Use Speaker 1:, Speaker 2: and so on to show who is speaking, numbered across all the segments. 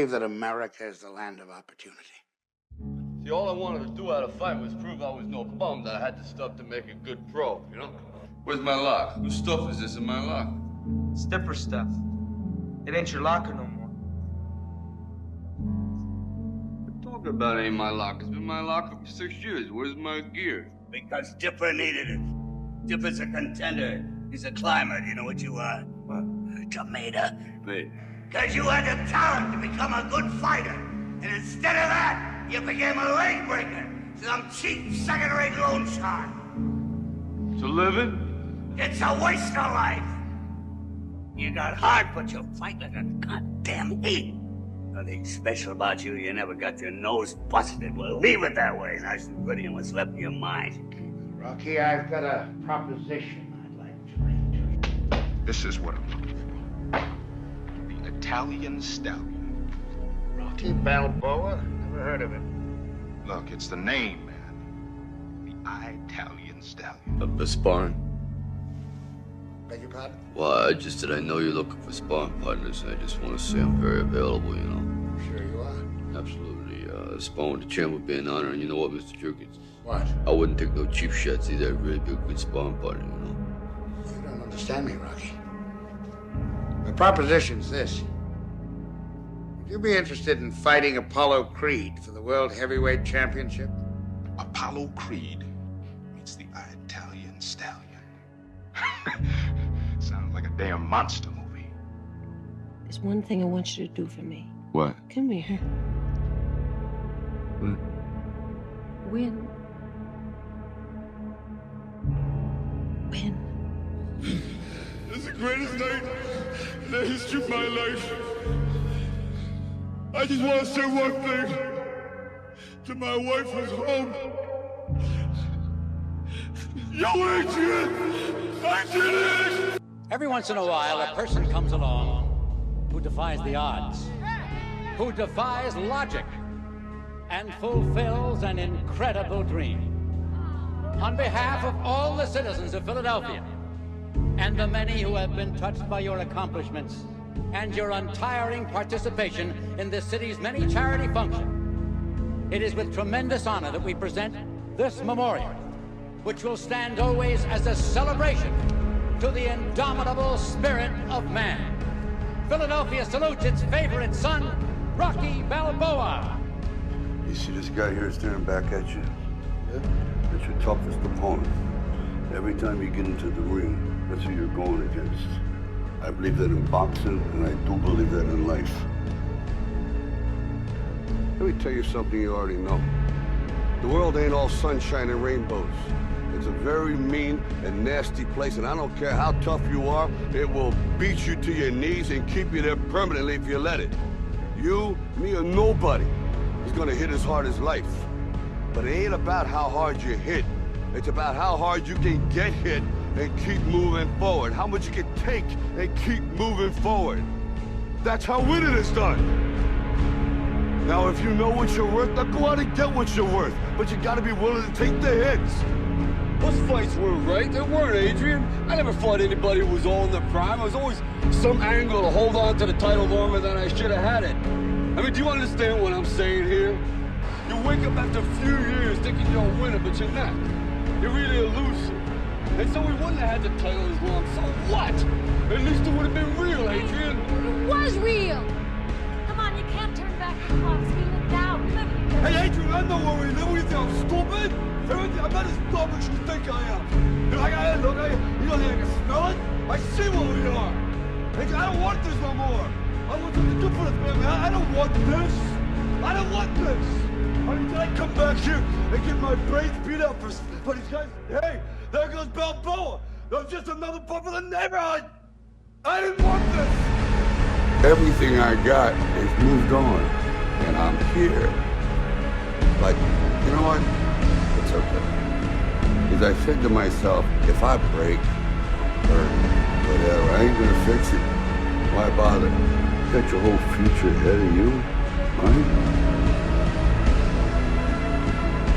Speaker 1: believe that America is the land of opportunity.
Speaker 2: See, all I wanted to do out of fight was prove I was no bum, that I had the stuff to make a good pro, you know? Where's my lock? Whose stuff is this in my lock?
Speaker 3: It's Dipper stuff. It ain't your locker no more.
Speaker 2: What you talking about ain't my lock? It's been my locker for 6 years. Where's my gear?
Speaker 4: Because Dipper needed it. Dipper's a contender. He's a climber. Do you know what you are?
Speaker 2: What?
Speaker 4: Tomato.
Speaker 2: Me.
Speaker 4: Because you had the talent to become a good fighter. And instead of that, you became a leg breaker. Some cheap second-rate Lone Star.
Speaker 2: It's a living?
Speaker 4: It's a waste of life. You got heart, but you fight like a goddamn ape. Nothing special about you. You never got your nose busted. Well, leave it that way. Nice and pretty and what's left in your mind.
Speaker 1: Rocky, I've got a proposition I'd like to make to you.
Speaker 5: This is what I'm looking for. The Italian Stallion.
Speaker 1: Rocky Balboa? Never heard of him.
Speaker 5: Look, it's the name, man. The Italian Stallion.
Speaker 2: A sparring?
Speaker 1: Beg your pardon?
Speaker 2: Well, I know you're looking for sparring partners, and I just want to say I'm very available, you know?
Speaker 1: Sure you are.
Speaker 2: Absolutely. Sparring with the champ would be an honor, and you know what, Mr. Jerkins?
Speaker 1: What?
Speaker 2: I wouldn't take no cheap shots. Either I'd really be a good sparring partner, you know?
Speaker 1: You don't understand me, Rocky. The proposition's this. Would you be interested in fighting Apollo Creed for the World Heavyweight Championship?
Speaker 5: Apollo Creed meets the Italian Stallion. Sounds like a damn monster movie.
Speaker 6: There's one thing I want you to do for me.
Speaker 2: What?
Speaker 6: Come here.
Speaker 2: What?
Speaker 6: Win. Win.
Speaker 7: It's the greatest night in the history of my life. I just want to say one thing to my wife who's home. Yo, Adrian! I did it!
Speaker 8: Every once in a while, a person comes along who defies the odds, who defies logic, and fulfills an incredible dream. On behalf of all the citizens of Philadelphia, and the many who have been touched by your accomplishments, and your untiring participation in this city's many charity functions, it is with tremendous honor that we present this memorial, which will stand always as a celebration to the indomitable spirit of man. Philadelphia salutes its favorite son, Rocky Balboa.
Speaker 9: You see this guy here staring back at you? Yeah. That's your toughest opponent. Every time you get into the ring, that's who you're going against. I believe that in boxing, and I do believe that in life. Let me tell you something you already know. The world ain't all sunshine and rainbows. It's a very mean and nasty place, and I don't care how tough you are, it will beat you to your knees and keep you there permanently if you let it. You, me, or nobody is gonna hit as hard as life. But it ain't about how hard you hit. It's about how hard you can get hit and keep moving forward. How much you can take and keep moving forward. That's how winning is done. Now, if you know what you're worth, now go out and get what you're worth. But you gotta be willing to take the hits.
Speaker 7: Those fights weren't right. They weren't, Adrian. I never fought anybody who was all in their prime. I was always some angle to hold on to the title longer than I should have had it. I mean, do you understand what I'm saying here? You wake up after a few years thinking you're a winner, but you're not. You're really a loser. And so we wouldn't have had the title as long. So what? At least it would have been real, Adrian.
Speaker 10: It was real. Come on, you can't turn back the clocks. We live now. We live here.
Speaker 7: Hey, Adrian, I know where we live. What do you think, I'm stupid? I'm not as dumb as you think I am. Look, you don't think I can smell it? I see what we are. Adrian, I don't want this no more. I want something to do for this family. I don't want this. I don't want this. I mean, did I come back here and get my brains beat up for these guys? Hey, there goes Balboa. I'm just another bump in the neighborhood. I didn't want this.
Speaker 9: Everything I got is moved on, and I'm here. But you know what? It's okay. Because I said to myself, if I break, hurt, whatever, I ain't gonna fix it. Why bother? You got your whole future ahead of you, right?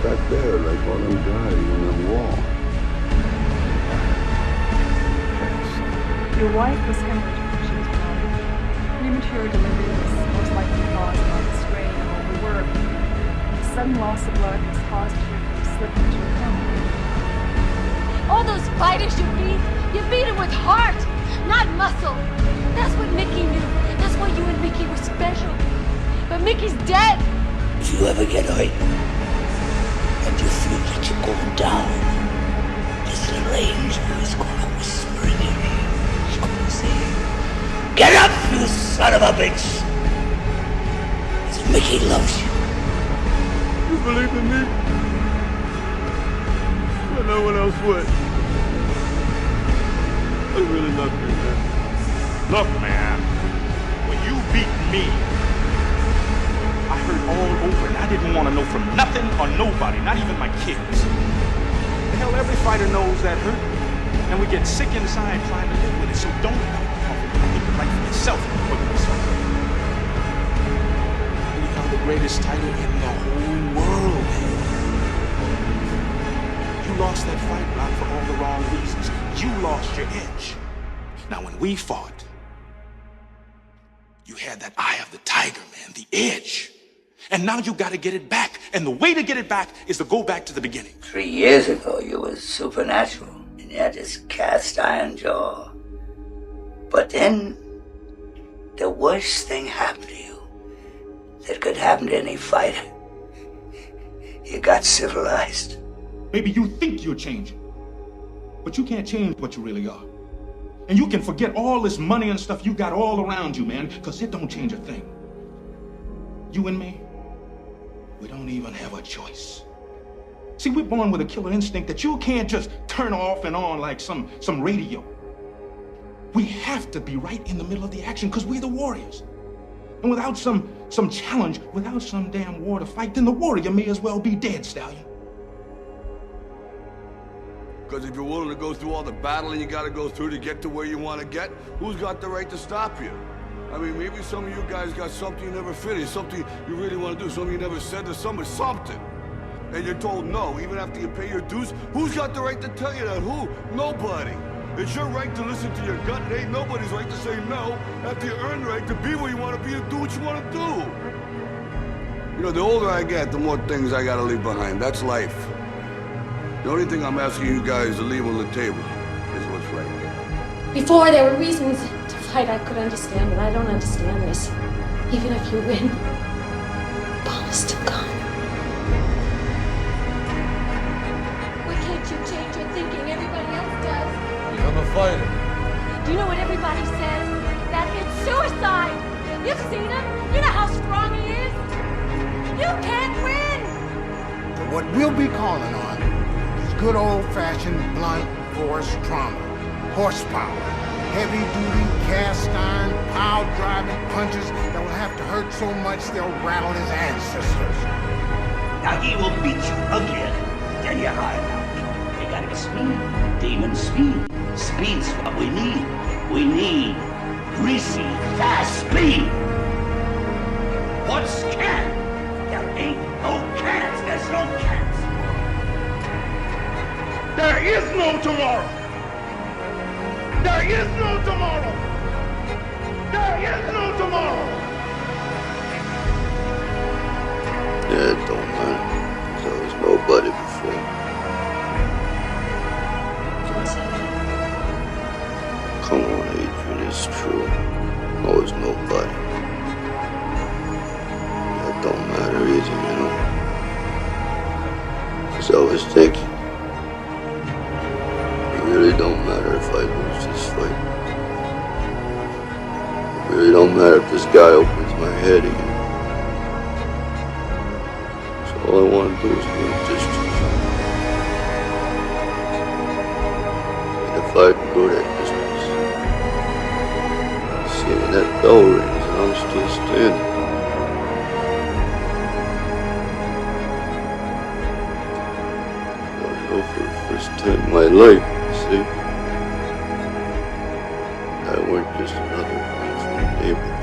Speaker 9: Back there, like all them guys on the wall.
Speaker 11: Your wife was hemorrhaging when she was born. Premature delivery was most likely caused sudden loss of blood has caused you to slip into a coma.
Speaker 10: All those fighters you beat them with heart, not muscle. That's what Mickey knew. That's why you and Mickey were special. But Mickey's dead.
Speaker 4: If you ever get hurt and you feel that you're going down, this little angel is gonna whisper in your ear. He's gonna say, "Get up, you son of a bitch!" Mickey loves you.
Speaker 7: You believe in me? When no one else would. I really love you, man.
Speaker 5: Look, man, when you beat me, I heard all over and I didn't want to know from nothing or nobody, not even my kids. The hell, every fighter knows that hurt, and we get sick inside trying to live with it, so don't think it right for yourself or yourself. You held the greatest title in the whole world, man. You lost that fight, Rock, for all the wrong reasons. You lost your edge. Now, when we fought, you had that eye of the tiger, man, the edge. And now you got to get it back. And the way to get it back is to go back to the beginning.
Speaker 4: 3 years ago, you was supernatural. And you had this cast iron jaw. But then, the worst thing happened to you that could happen to any fighter. You got civilized.
Speaker 5: Maybe you think you're changing, but you can't change what you really are. And you can forget all this money and stuff you got all around you, man, because it don't change a thing. You and me, we don't even have a choice. See, we're born with a killer instinct that you can't just turn off and on like some radio. We have to be right in the middle of the action because we're the warriors. And without some challenge, without some damn war to fight, then the warrior may as well be dead, Stallion.
Speaker 9: Because if you're willing to go through all the battling you gotta go through to get to where you want to get, who's got the right to stop you? I mean, maybe some of you guys got something you never finished, something you really want to do, something you never said to somebody, something. And you're told no, even after you pay your dues. Who's got the right to tell you that? Who? Nobody. It's your right to listen to your gut. It ain't nobody's right to say no after you earn the right to be where you want to be and do what you want to do. You know, the older I get, the more things I gotta leave behind. That's life. The only thing I'm asking you guys to leave on the table is what's right.
Speaker 10: Before there were reasons to fight I could understand, but I don't understand this. Even if you win, Paul is still gone. Why can't you change your thinking? Everybody else does.
Speaker 2: I'm a fighter.
Speaker 10: Do you know what everybody says? That it's suicide. You've seen him. You know how strong he is. You can't win.
Speaker 1: What we'll be calling on is good old-fashioned blunt force trauma, horsepower, heavy-duty cast iron, pile-driving punches that will have to hurt so much they'll rattle his ancestors.
Speaker 4: Now he will beat you uglier than you hide out. You gotta be speed, demon speed. Speed's what we need. We need greasy, fast speed. What's can? There ain't no cans. There's no cans.
Speaker 5: There is no tomorrow. There is no tomorrow. There is no tomorrow.
Speaker 2: Yeah, it don't matter. There was nobody before. Come on, Adrian, it's true. I was nobody. That don't matter either, you know. 'Cause I was thinking, it really don't matter if I lose this fight. It really don't matter if this guy opens my head again. So all I want to do is go the distance. And if I can go that distance, see when that bell rings and I'm still standing. I know for the first time in my life, you see, I weren't just another one from the neighborhood.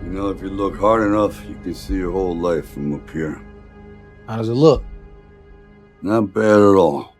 Speaker 9: You know, if you look hard enough, you can see your whole life from up here.
Speaker 12: How does it look?
Speaker 9: Not bad at all.